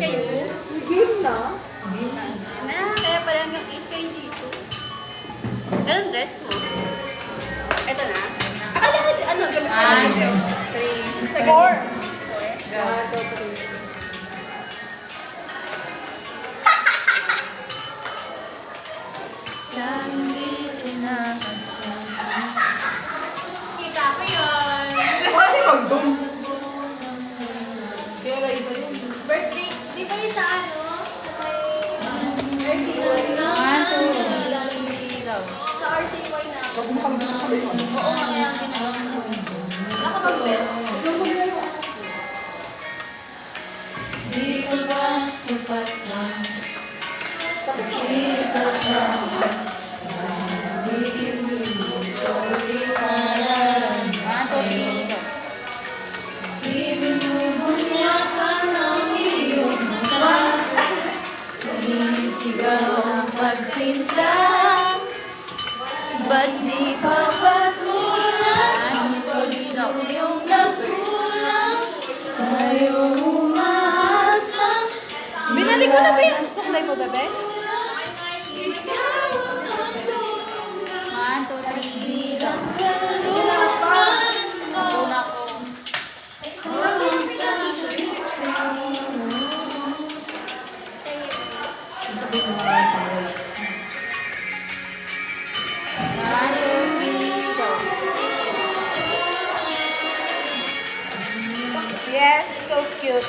kayo. Game na? Kaya pala hanggang 8 kayo dito. Anong dress mo? Ito na. Akala ko, ano, gamit ko yung dress. 3. 4. 1, 2, 3. Kita ko yun. Bakit kang dum? Kaya Raisa yun. Birthday. Di ba yung sa ano? Sa may... Sa RCY na. Huwag mo kang gusto ko yun. Oo, kaya ang ginawa ko. Nakapag-bet. Di ko ba sapat na sa kita na hindi mo ito iparanasin. Ibinubunyakan ang iyong mata, sumisigaw ang pagsinta. Ba't di pa patulan pag sa iyong nagkulang tayo umasa? Binalik ko na ba yung suklay mo, bebe? 1, 2, 3, kalupan mo. Kung sa Yes, so cute.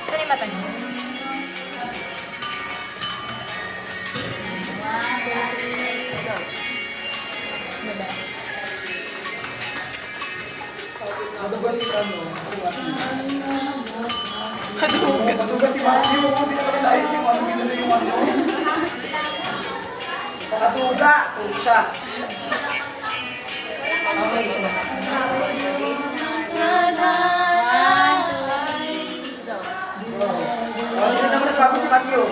Saan yung mata niyo? Bebe. Maduga si ano? Maduga si Matthew. Hindi naman nila ayos yung ano. Ginano yung ano. Maduga. Siya. Okay. Hindi naman nagbago si Matthew.